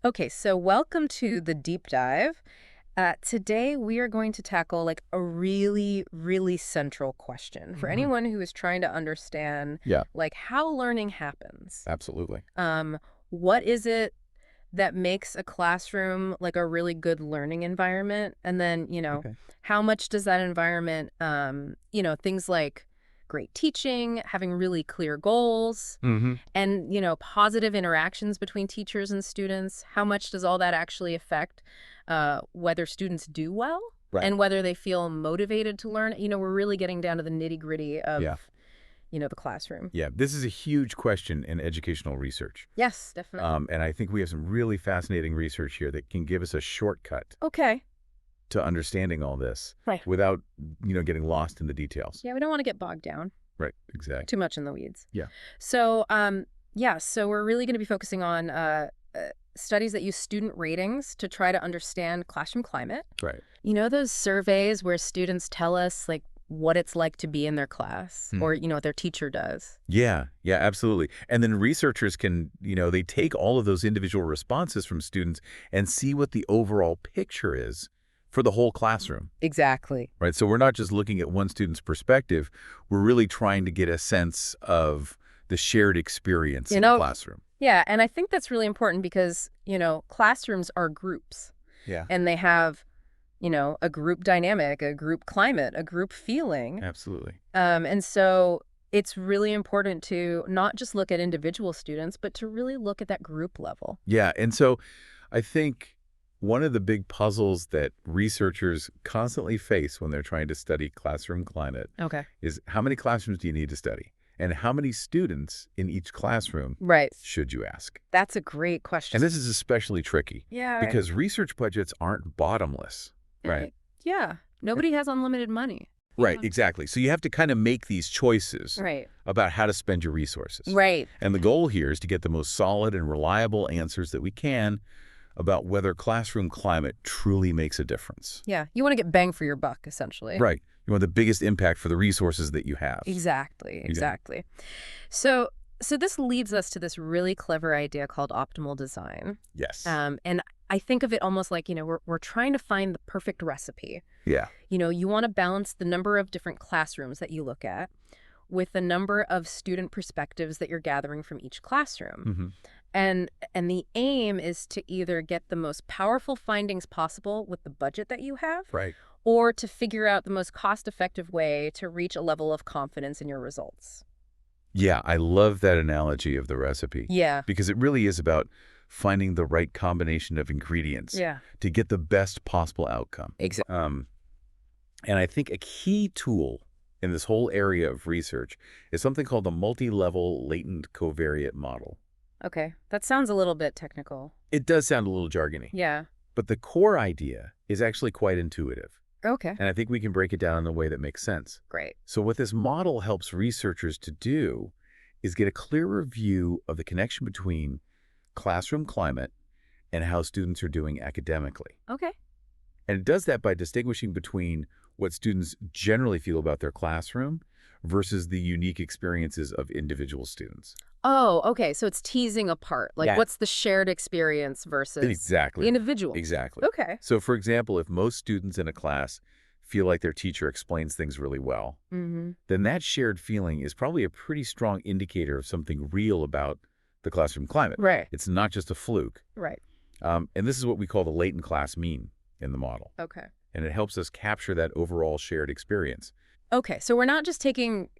Okay, so welcome to the deep dive. Today we are going to tackle like a really, really central question for Mhm. anyone who is trying to understand Yeah, like how learning happens. absolutely. Um, what is it that makes a classroom like a really good learning environment? And then, Okay. how much does that environment, things like great teaching, having really clear goals, Mhm. and, positive interactions between teachers and students, how much does all that actually affect whether students do well Right. and whether they feel motivated to learn? We're really getting down to the nitty-gritty Yeah. of, the classroom. Yeah. This is a huge question in educational research. Yes, definitely. And I think we have some really fascinating research here that can give us a shortcut Okay. to understanding all this Right. without, getting lost in the details. Yeah, we don't want to get bogged down Right. Exactly. too much in the weeds. Yeah. So, yeah, so we're really going to be focusing on studies that use student ratings to try to understand classroom climate. Right. Those surveys where students tell us like what it's like to be in their class or, Mhm. what their teacher does. Yeah. Yeah, absolutely. And then researchers can, they take all of those individual responses from students and see what the overall picture is for the whole classroom. Exactly. Right. So we're not just looking at one student's perspective. We're really trying to get a sense of the shared experience You in the know, classroom. yeah, and I think that's really important because, classrooms are groups Yeah, and they have, a group dynamic, a group climate, a group feeling. absolutely. And so it's really important to not just look at individual students, but to really look at that group level. Yeah. And so I think one of the big puzzles that researchers constantly face when they're trying to study classroom climate Okay. is how many classrooms do you need to study? And how many students in each classroom Right. should you ask? That's a great And question. this is especially tricky Yeah, right. because research budgets aren't bottomless, right? Yeah. Nobody has unlimited money. Right, exactly. So you have to kind of make these choices Right. about how to spend your resources. Right. And the goal here is to get the most solid and reliable answers that we can about whether classroom climate truly makes a difference. Yeah. You want to get bang for your buck, essentially. Right. You want the biggest impact for the resources that you have. Exactly. Yeah. Exactly. So so this leads us to this really clever idea called optimal design. Yes. And I think of it almost like, we're trying to find the perfect recipe. Yeah. You want to balance the number of different classrooms that you look at with the number of student perspectives that you're gathering from each classroom. Hmm. And the aim is to either get the most powerful findings possible with the budget that you have Right. or to figure out the most cost-effective way to reach a level of confidence in your results. Yeah, I love that analogy of the recipe Yeah. because it really is about finding the right combination of ingredients Yeah. to get the best possible outcome. Exactly. And I think a key tool in this whole area of research is something called the multi-level latent covariate model. Okay. That sounds a little bit technical. It does sound a little jargony, Yeah. but the core idea is actually quite intuitive. Okay. And I think we can break it down in a way that makes sense. Great. So what this model helps researchers to do is get a clearer view of the connection between classroom climate and how students are doing academically. Okay. And it does that by distinguishing between what students generally feel about their classroom versus the unique experiences of individual students. Oh, okay. So it's teasing apart. Like, Yeah. what's the shared experience versus the Exactly. individual? Exactly. Okay. So, for example, if most students in a class feel like their teacher explains things really well, Mm-hmm. then that shared feeling is probably a pretty strong indicator of something real about the classroom climate. Right. It's not just a fluke. Right. And this is what we call the latent class mean in the model. Okay. And it helps us capture that overall shared experience. Okay. So we're not just taking,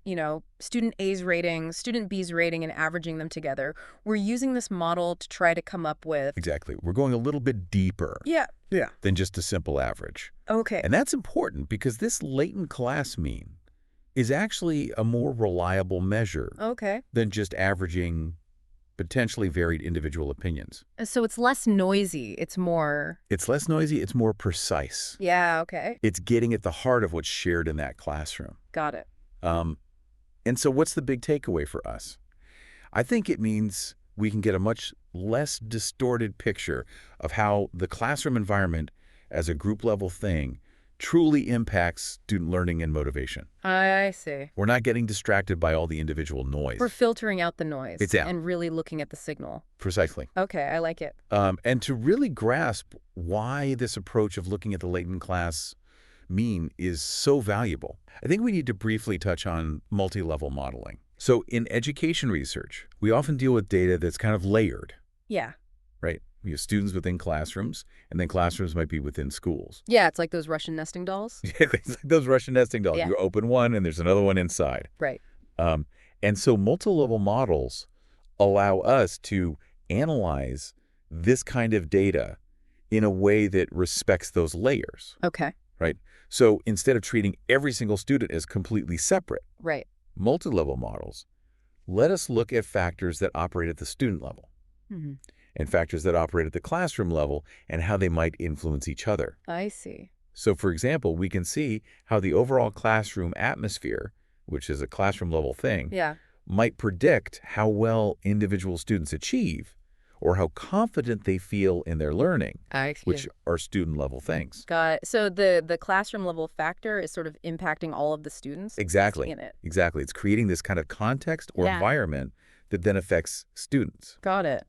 student A's rating, student B's rating, and averaging them together. We're using this model to try to come up with. Exactly. We're going a little bit deeper Yeah. Yeah. than just a simple average. Okay. And that's important because this latent class mean is actually a more reliable measure Okay. than just averaging potentially varied individual opinions. So it's less noisy. It's more. It's less noisy, it's more precise. Yeah. Okay. It's getting at the heart of what's shared in that classroom. Got it. Um, and so what's the big takeaway for us? I think it means we can get a much less distorted picture of how the classroom environment as a group level thing truly impacts student learning and motivation. I see. We're not getting distracted by all the individual noise. We're filtering out the noise It's out. and really looking at the signal. Precisely. Okay, I like it. And to really grasp why this approach of looking at the latent class mean is so valuable, I think we need to briefly touch on multi-level modeling. So in education research, we often deal with data that's kind of layered, Yeah. right? We have students within classrooms, and then classrooms might be within schools. Yeah, it's like those Russian nesting dolls. It's like those Russian nesting dolls. Yeah. You open one, and there's another one inside. Right. And so multi-level models allow us to analyze this kind of data in a way that respects those layers, Okay. right? So instead of treating every single student as completely separate, Right. multi-level models let us look at factors that operate at the student level Hmm. and factors that operate at the classroom level and how they might influence each other. I see. So, for example, we can see how the overall classroom atmosphere, which is a classroom level thing, Yeah. might predict how well individual students achieve or how confident they feel in their learning, I see. which are student level things. Got it. So the classroom level factor is sort of impacting all of the students Exactly. in it. Exactly. It's creating this kind of context or Yeah. environment that then affects students. Got it.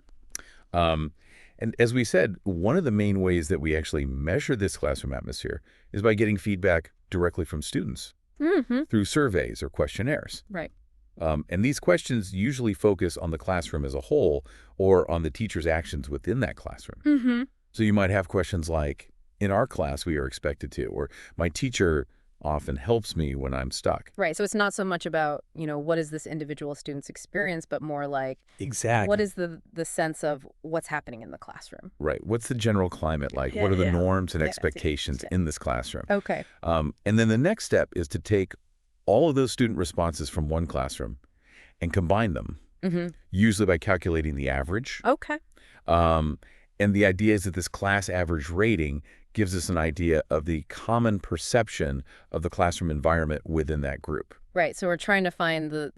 And as we said, one of the main ways that we actually measure this classroom atmosphere is by getting feedback directly from students Mm-hmm. through surveys or questionnaires. Right. And these questions usually focus on the classroom as a whole or on the teacher's actions within that classroom. Mm-hmm. So you might have questions like, in our class, we are expected to, or my teacher often helps me when I'm stuck. Right. So it's not so much about, what is this individual student's experience, but more like Exactly. what is the sense of what's happening in the classroom? Right. What's the general climate like? Yeah, What are the yeah. norms and Yeah, expectations yeah. in this classroom? Okay. And then the next step is to take all of those student responses from one classroom and combine them, Mm-hmm. usually by calculating the average. Okay. And the idea is that this class average rating gives us an idea of the common perception of the classroom environment within that group. Right. So we're trying to find the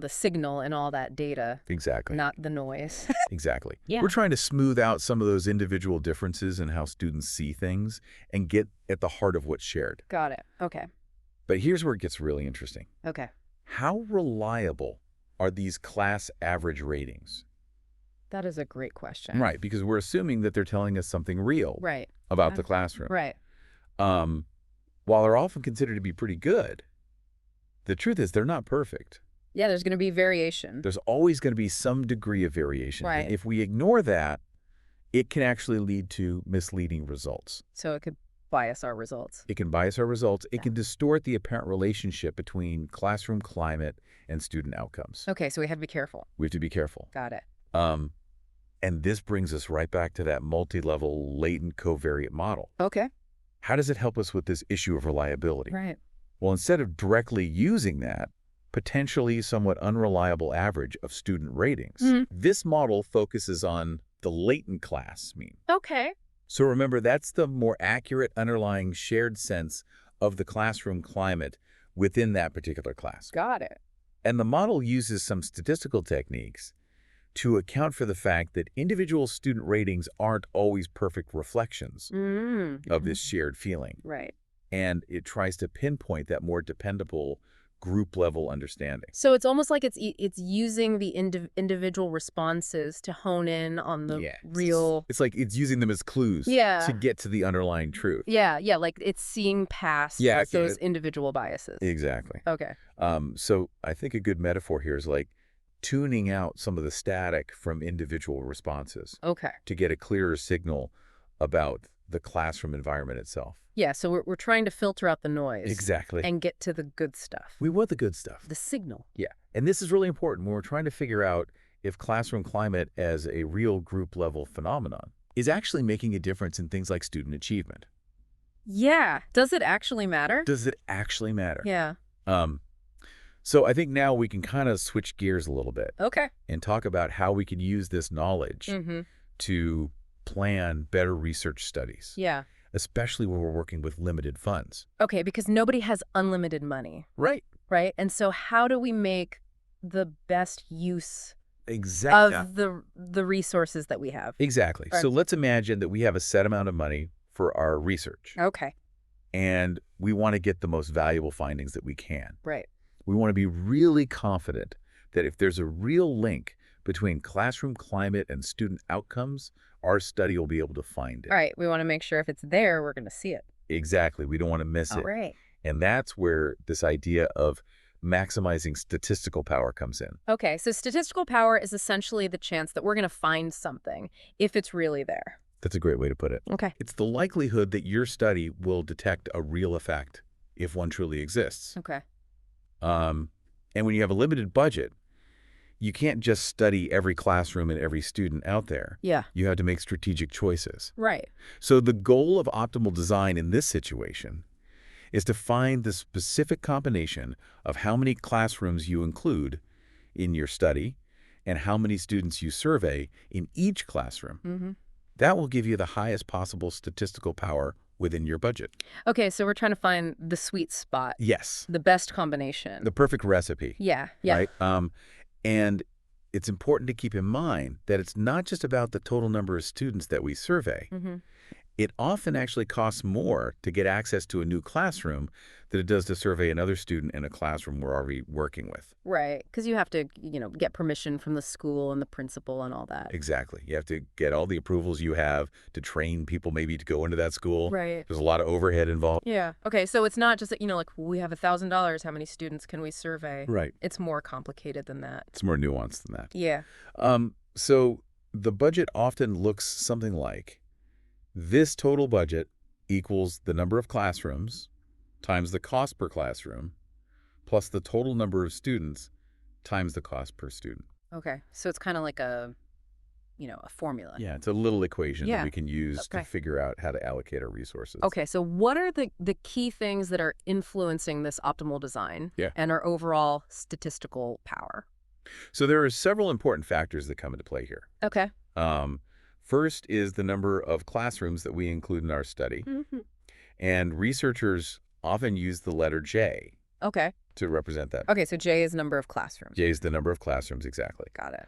signal in all that data, Exactly. not the noise. Exactly. Yeah. We're trying to smooth out some of those individual differences in how students see things and get at the heart of what's shared. Got it. Okay. But here's where it gets really interesting. Okay. How reliable are these class average ratings? That is a great question. Right, because we're assuming that they're telling us something real Right. about the classroom. Right. While they're often considered to be pretty good, the truth is they're not perfect. Yeah, there's going to be variation. There's always going to be some degree of variation. Right. And if we ignore that, it can actually lead to misleading results. So it could bias our results. It can bias our results. It Yeah. can distort the apparent relationship between classroom climate and student outcomes. Okay, so we have to be careful. We have to be careful. Got it. And this brings us right back to that multi-level latent covariate model. Okay. How does it help us with this issue of reliability? Right. Well, instead of directly using that potentially somewhat unreliable average of student ratings, Mhm. this model focuses on the latent class mean. Okay. So remember, that's the more accurate underlying shared sense of the classroom climate within that particular class. Got it. And the model uses some statistical techniques to account for the fact that individual student ratings aren't always perfect reflections of this shared feeling. Right. And it tries to pinpoint that more dependable group-level understanding. So it's almost like it's using the individual responses to hone in on the Yeah. real. It's like it's using them as clues Yeah. to get to the underlying truth. Yeah, like it's seeing past Yeah, those individual biases. Exactly. Okay. So I think a good metaphor here is like tuning out some of the static from individual responses Okay. to get a clearer signal about the classroom environment itself. Yeah, so we're trying to filter out the noise. Exactly. And get to the good stuff. We want the good stuff. The signal. Yeah. And this is really important when we're trying to figure out if classroom climate as a real group level phenomenon is actually making a difference in things like student achievement. Yeah. Does it actually matter? Does it actually matter? Yeah. So I think now we can kind of switch gears a little bit Okay. and talk about how we can use this knowledge Mm-hmm. to plan better research studies, Yeah. especially when we're working with limited funds. Okay, because nobody has unlimited money, Right. right? And so how do we make the best use Exactly. of the resources that we have? Exactly. Right. So let's imagine that we have a set amount of money for our research. Okay. and we want to get the most valuable findings that we can. Right. We want to be really confident that if there's a real link between classroom climate and student outcomes, our study will be able to find it. All right. We want to make sure if it's there, we're going to see it. Exactly. We don't want to miss All it. right. And that's where this idea of maximizing statistical power comes in. Okay. So statistical power is essentially the chance that we're going to find something if it's really there. That's a great way to put it. Okay. It's the likelihood that your study will detect a real effect if one truly exists. Okay. And when you have a limited budget, you can't just study every classroom and every student out there. Yeah. You have to make strategic choices. Right. So the goal of optimal design in this situation is to find the specific combination of how many classrooms you include in your study and how many students you survey in each classroom. Mm-hmm. That will give you the highest possible statistical power within your budget. Okay. So we're trying to find the sweet spot, Yes, the best combination. the perfect recipe. Yeah. Yeah. Right? And it's important to keep in mind that it's not just about the total number of students that we survey. Mm-hmm. It often actually costs more to get access to a new classroom than it does to survey another student in a classroom we're already working with. Right. Because you have to, get permission from the school and the principal and all that. Exactly. You have to get all the approvals you have to train people maybe to go into that school. Right. There's a lot of overhead involved. Yeah. Okay. So it's not just that, like we have $1,000. How many students can we survey? Right. It's more complicated than that. It's more nuanced than that. Yeah. So the budget often looks something like this total budget equals the number of classrooms times the cost per classroom plus the total number of students times the cost per student. Okay. So it's kind of like a formula. Yeah, it's a little equation Yeah. that we can use to Okay. figure out how to allocate our resources. Okay. So what are the key things that are influencing this optimal design and our overall statistical power? So there are several important factors that come into play here. Okay. First is the number of classrooms that we include in our study. Mm-hmm. And researchers often use the letter J Okay. to represent that. Okay. So J is number of classrooms. J is the number of classrooms, exactly. Got it.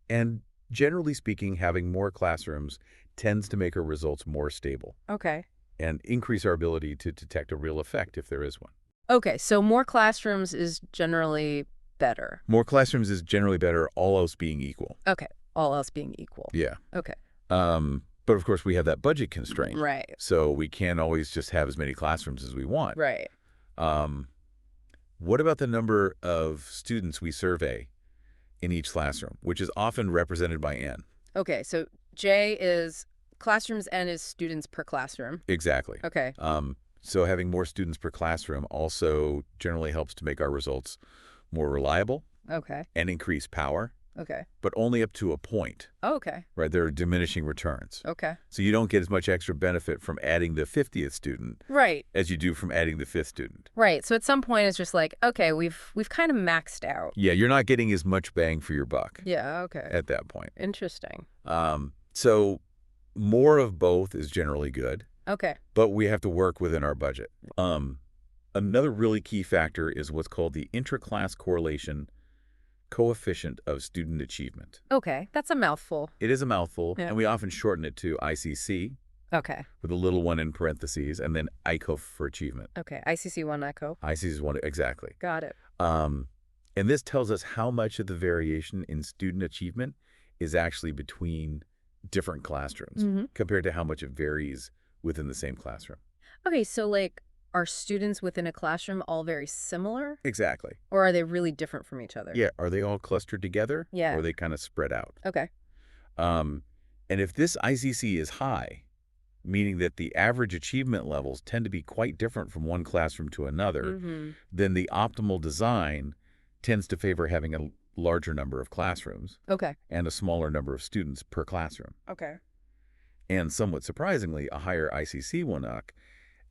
And generally speaking, having more classrooms tends to make our results more stable Okay. and increase our ability to detect a real effect if there is one. Okay. So more classrooms is generally better. More classrooms is generally better, all else being equal. Okay. All else being equal. Yeah. Okay. But of course, we have that budget constraint. Right. So we can't always just have as many classrooms as we want. Right. What about the number of students we survey in each classroom, which is often represented by N? Okay. So J is classrooms, N is students per classroom. Exactly. Okay. So having more students per classroom also generally helps to make our results more reliable Okay. and increase power, Okay. but only up to a point, Oh, okay. right? There are diminishing returns. Okay. So you don't get as much extra benefit from adding the 50th student Right. as you do from adding the 5th student. Right. So at some point it's just like, okay, we've kind of maxed out. Yeah, you're not getting as much bang for your buck Yeah. Okay. at that point. Interesting. So more of both is generally good, Okay. but we have to work within our budget. Another really key factor is what's called the intra-class correlation coefficient of student achievement. Okay. That's a mouthful. It is a mouthful, Yeah. and we often shorten it to ICC Okay. with a little one in parentheses, and then ICO for achievement. Okay. ICC-1 echo. ICC is one, exactly. Got it. And this tells us how much of the variation in student achievement is actually between different classrooms Mm-hmm. compared to how much it varies within the same classroom. Okay. So like, are students within a classroom all very similar, Exactly. or are they really different from each other? Yeah. Are they all clustered together? Yeah. Or are they kind of spread out? Okay. And if this ICC is high, meaning that the average achievement levels tend to be quite different from one classroom to another, Mm-hmm. then the optimal design tends to favor having a larger number of classrooms Okay. and a smaller number of students per classroom. Okay. And somewhat surprisingly, a higher ICC WANAC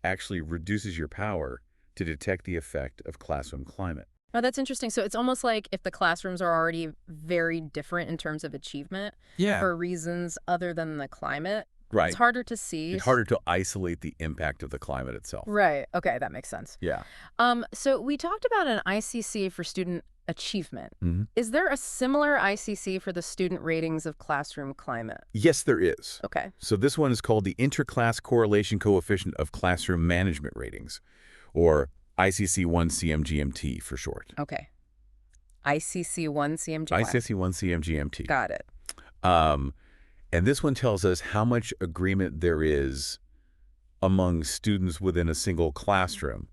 actually reduces your power to detect the effect of classroom climate. Oh, that's interesting. So it's almost like if the classrooms are already very different in terms of achievement for reasons other than the climate, Right. It's harder to see. It's harder to isolate the impact of the climate itself. Right. Okay, that makes sense. Yeah. So we talked about an ICC for student achievement. hmm Is there a similar ICC for the student ratings of classroom climate? Yes, there is. Okay. So this one is called the Interclass Correlation Coefficient of Classroom Management Ratings, or ICC-1 CMGMT for short. Okay. ICC-1 CMGY. ICC-1 CMGMT. Got it. And this one tells us how much agreement there is among students within a single classroom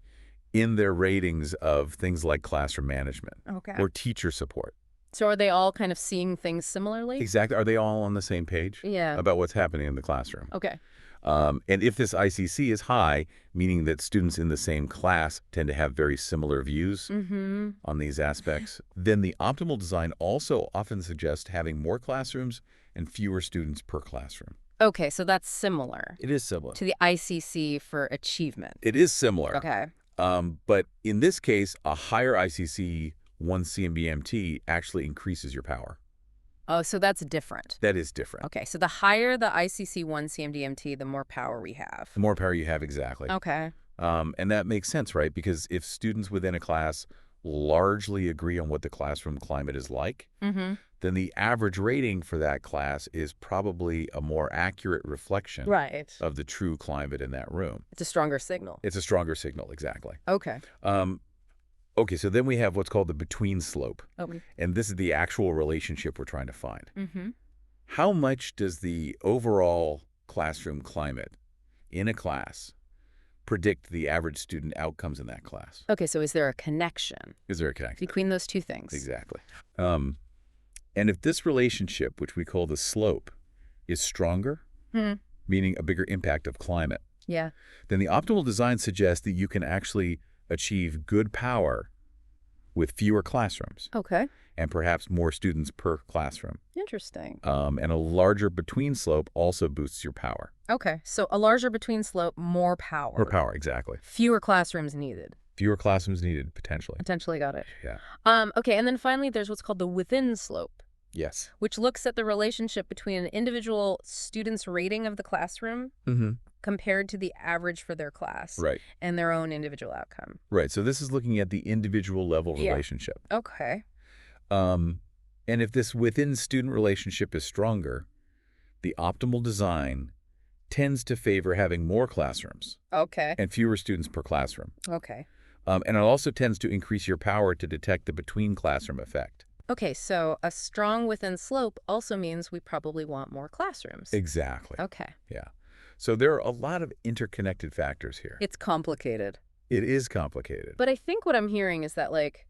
in their ratings of things like classroom management Okay. or teacher support. So are they all kind of seeing things similarly? Exactly. Are they all on the same page Yeah. about what's happening in the classroom? Okay. And if this ICC is high, meaning that students in the same class tend to have very similar views Mm-hmm. on these aspects, then the optimal design also often suggests having more classrooms and fewer students per classroom. Okay, so that's similar It is similar. to the ICC for achievement. It is similar. Okay. But in this case, a higher ICC 1 CMBMT actually increases your power. Oh, so that's different. That is different. Okay, so the higher the ICC-1 CMDMT, the more power we have. The more power you have, exactly. Okay. And that makes sense, right? Because if students within a class largely agree on what the classroom climate is like, Mm-hmm. then the average rating for that class is probably a more accurate reflection Right. of the true climate in that room. It's a stronger signal. It's a stronger signal, exactly. Okay. Okay, so then we have what's called the between slope. Okay. And this is the actual relationship we're trying to find. Mm-hmm. How much does the overall classroom climate in a class predict the average student outcomes in that class? Okay, so is there a connection Is there a connection? between those two things? Exactly. And if this relationship, which we call the slope, is stronger, Hmm. meaning a bigger impact of climate, Yeah. then the optimal design suggests that you can actually achieve good power with fewer classrooms Okay. and perhaps more students per classroom. Interesting. And a larger between slope also boosts your power. Okay, so a larger between slope, more power. More power, exactly. Fewer classrooms needed. Fewer classrooms needed, potentially. Potentially got it. Yeah. Okay, and then finally there's what's called the within slope, Yes. which looks at the relationship between an individual student's rating of the classroom Mm-hmm. compared to the average for their class Right. and their own individual outcome. Right. So this is looking at the individual level Yeah. relationship. Okay. And if this within student relationship is stronger, the optimal design tends to favor having more classrooms Okay. and fewer students per classroom. Okay. And it also tends to increase your power to detect the between classroom effect. Okay, so a strong within slope also means we probably want more classrooms. Exactly. Okay. Yeah. So there are a lot of interconnected factors here. It's complicated. It is complicated. But I think what I'm hearing is that, like,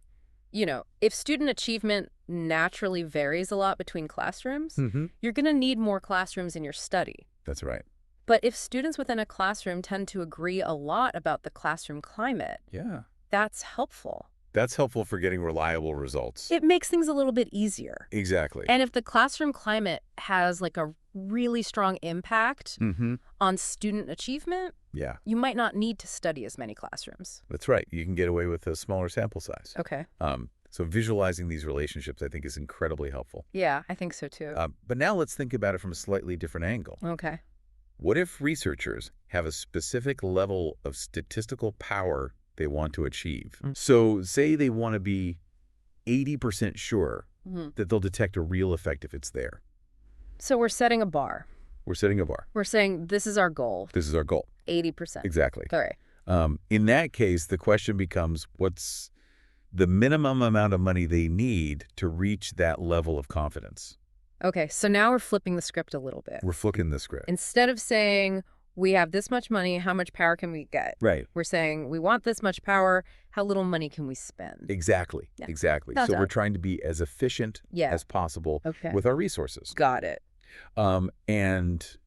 if student achievement naturally varies a lot between classrooms, Mm-hmm. you're going to need more classrooms in your study. That's right. But if students within a classroom tend to agree a lot about the classroom climate, Yeah. that's helpful. That's helpful for getting reliable results. It makes things a little bit easier. Exactly. And if the classroom climate has like a really strong impact Mm-hmm. on student achievement, Yeah, you might not need to study as many classrooms. that's right. You can get away with a smaller sample size. Okay. So visualizing these relationships, I think, is incredibly helpful. Yeah, I think so too. But now let's think about it from a slightly different angle. Okay. What if researchers have a specific level of statistical power they want to achieve? Mm. So say they want to be 80% sure Mhm. that they'll detect a real effect if it's there. So we're setting a bar. We're setting a bar. We're saying this is our goal, This is our goal. 80%. Exactly. All right. In that case, the question becomes, what's the minimum amount of money they need to reach that level of confidence? Okay, so now we're flipping the script a little bit. We're flipping the script. Instead of saying we have this much money, how much power can we get? Right. We're saying we want this much power, how little money can we spend? Exactly. Yeah. Exactly. Got So that. we're trying to be as efficient Yeah. as possible Okay. with our resources. Got it. And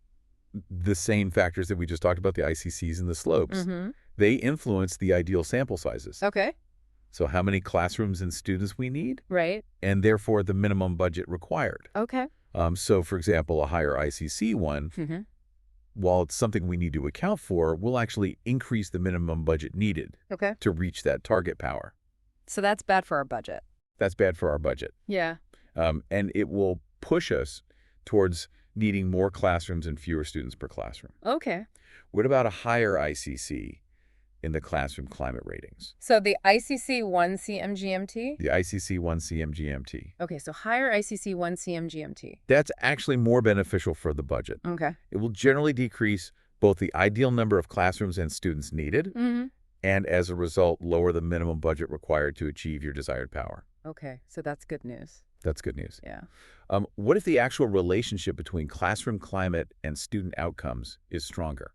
the same factors that we just talked about, the ICCs and the slopes, Mm-hmm. they influence the ideal sample sizes. Okay. So how many classrooms and students we need, Right. and therefore the minimum budget required. Okay. So, for example, a higher ICC one, Mm-hmm. while it's something we need to account for, will actually increase the minimum budget needed Okay. to reach that target power. So that's bad for our budget. That's bad for our budget. Yeah. And it will push us towards needing more classrooms and fewer students per classroom. Okay. What about a higher ICC in the classroom climate ratings? So the ICC 1 CMGMT? The ICC 1 CMGMT. Okay, so higher ICC 1 CMGMT. That's actually more beneficial for the budget. Okay. It will generally decrease both the ideal number of classrooms and students needed, Mm-hmm. and as a result, lower the minimum budget required to achieve your desired power. Okay, so that's good news. That's good news. Yeah. What if the actual relationship between classroom climate and student outcomes is stronger?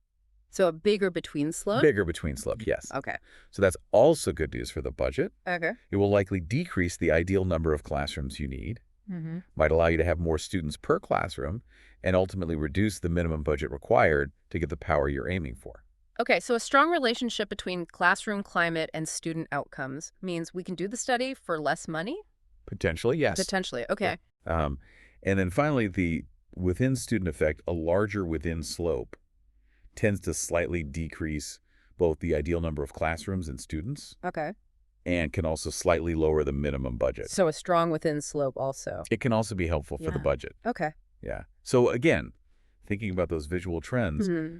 So a bigger between slope? Bigger between slope, yes. Okay. So that's also good news for the budget. Okay. It will likely decrease the ideal number of classrooms you need, Mm-hmm. might allow you to have more students per classroom, and ultimately reduce the minimum budget required to get the power you're aiming for. Okay, so a strong relationship between classroom climate and student outcomes means we can do the study for less money? Potentially, yes. Potentially. Okay. And then finally, the within student effect, a larger within slope, tends to slightly decrease both the ideal number of classrooms and students, Okay. and can also slightly lower the minimum budget. So a strong within slope also. It can also be helpful for the Yeah. budget. Okay. Yeah. So again, thinking about those visual trends, Mm-hmm.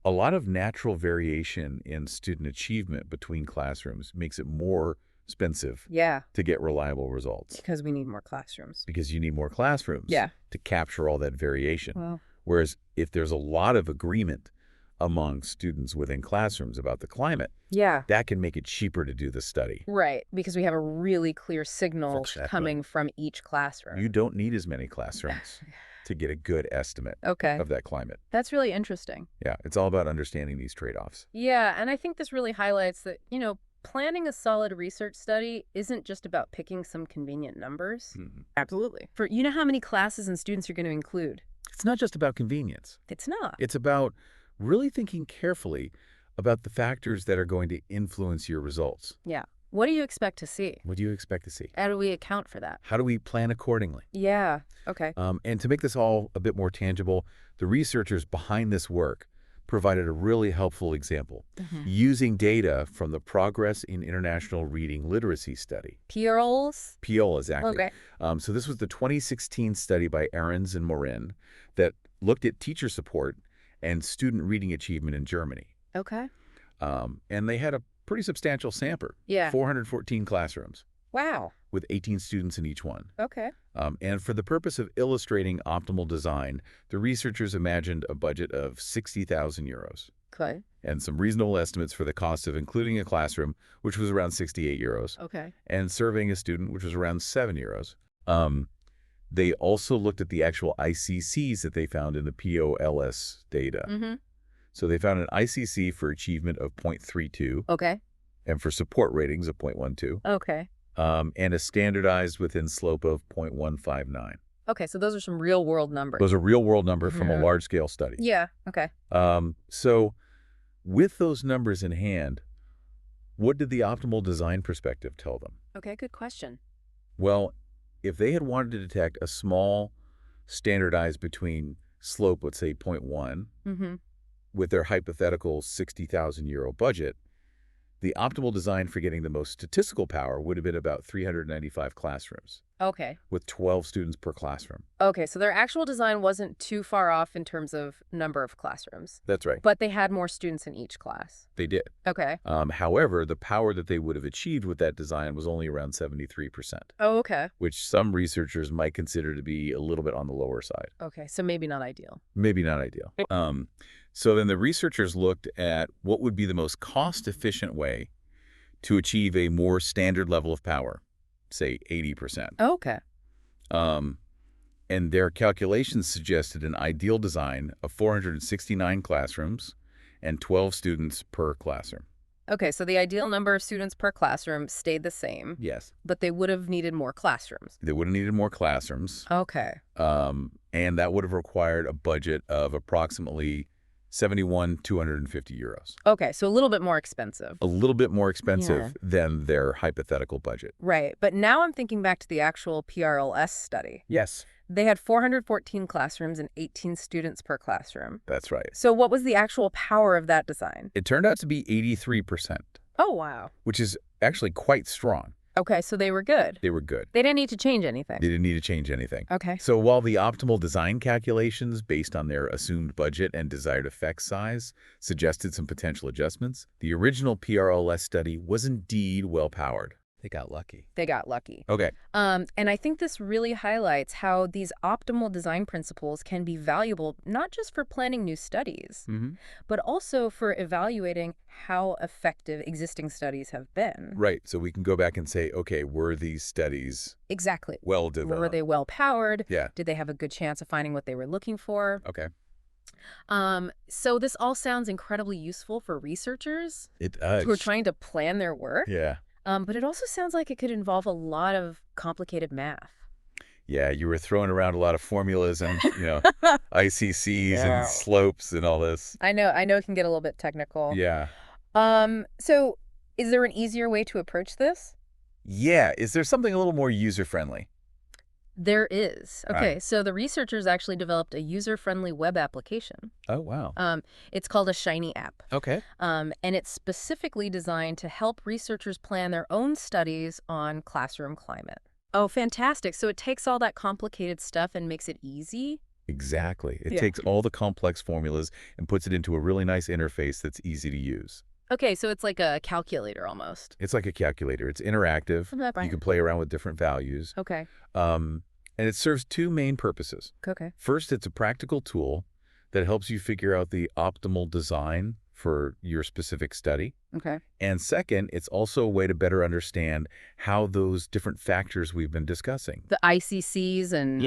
a lot of natural variation in student achievement between classrooms makes it more expensive Yeah, to get reliable results because we need more classrooms. because you need more classrooms Yeah. to capture all that variation. Well, Whereas if there's a lot of agreement among students within classrooms about the climate, yeah. that can make it cheaper to do the study. Right, because we have a really clear signal Exactly. coming from each classroom. You don't need as many classrooms to get a good estimate Okay. of that climate. That's really interesting. Yeah, it's all about understanding these trade-offs. Yeah, and I think this really highlights that, planning a solid research study isn't just about picking some convenient numbers. Absolutely. For how many classes and students you're going to include. It's not just about convenience. It's not. It's about really thinking carefully about the factors that are going to influence your results. Yeah. What do you expect to see? What do you expect to see? How do we account for that? How do we plan accordingly? Yeah. Okay. And to make this all a bit more tangible, the researchers behind this work provided a really helpful example using data from the Progress in International Reading Literacy study. PIOLs? PIOLA, exactly. Okay. So this was the 2016 study by Ahrens and Morin that looked at teacher support and student reading achievement in Germany. Okay. And they had a pretty substantial sample, Yeah. 414 classrooms Wow. with 18 students in each one. Okay. And for the purpose of illustrating optimal design, the researchers imagined a budget of 60,000 euros Okay. and some reasonable estimates for the cost of including a classroom, which was around 68 euros, Okay. and surveying a student, which was around 7 euros. They also looked at the actual ICCs that they found in the POLS data. Mm-hmm. So they found an ICC for achievement of 0.32 Okay. and for support ratings of 0.12, Okay. and a standardized within slope of 0.159. Okay, so those are some real world numbers. Those are real-world numbers from a Yeah. large-scale study. Yeah. Okay. So with those numbers in hand, what did the optimal design perspective tell them? Okay, good question. Well, if they had wanted to detect a small standardized between slope, let's say 0.1, Mm-hmm. with their hypothetical 60,000 euro budget, the optimal design for getting the most statistical power would have been about 395 classrooms Okay. with 12 students per classroom. Okay, so their actual design wasn't too far off in terms of number of classrooms, That's right. but they had more students in each class. They did. Okay. However, the power that they would have achieved with that design was only around 73%, Oh, okay. which some researchers might consider to be a little bit on the lower side. Okay, so maybe not ideal. Maybe not ideal. So then the researchers looked at what would be the most cost-efficient way to achieve a more standard level of power, say 80%. Okay. And their calculations suggested an ideal design of 469 classrooms and 12 students per classroom. Okay, so the ideal number of students per classroom stayed the same, Yes. but they would have needed more classrooms. They would have needed more classrooms, Okay. and that would have required a budget of approximately 71,250 euros. Okay, so a little bit more expensive. A little bit more expensive Yeah. than their hypothetical budget. Right, but now I'm thinking back to the actual PRLS study. Yes. They had 414 classrooms and 18 students per classroom. That's right. So what was the actual power of that design? It turned out to be 83%, Oh, wow. which is actually quite strong. Okay, so they were good. They were good. They didn't need to change anything. They didn't need to change anything. Okay. So while the optimal design calculations based on their assumed budget and desired effect size suggested some potential adjustments, the original PRLS study was indeed well-powered. They got lucky. They got lucky. Okay. And I think this really highlights how these optimal design principles can be valuable not just for planning new studies, but also for evaluating how effective existing studies have been. Right. So we can go back and say, okay, were these studies Exactly. well developed? Were they well powered? Yeah. Did they have a good chance of finding what they were looking for? Okay. So this all sounds incredibly useful for researchers It does. who are trying to plan their work. Yeah. But it also sounds like it could involve a lot of complicated math. Yeah, you were throwing around a lot of formulas and, ICCs Yeah. and slopes and all this. I know it can get a little bit technical. Yeah. So is there an easier way to approach this? Yeah. Is there something a little more user-friendly? There is. All Okay, right. so the researchers actually developed a user-friendly web application. Oh, wow. It's called a Shiny app. Okay. And it's specifically designed to help researchers plan their own studies on classroom climate. Oh, fantastic. So it takes all that complicated stuff and makes it easy? Exactly. It Yeah. takes all the complex formulas and puts it into a really nice interface that's easy to use. Okay, so it's like a calculator almost. It's like a calculator. It's interactive. You can play around with different values. Okay. And it serves two main purposes. Okay. First, it's a practical tool that helps you figure out the optimal design for your specific study. Okay. And second, it's also a way to better understand how those different factors we've been discussing. The ICCs and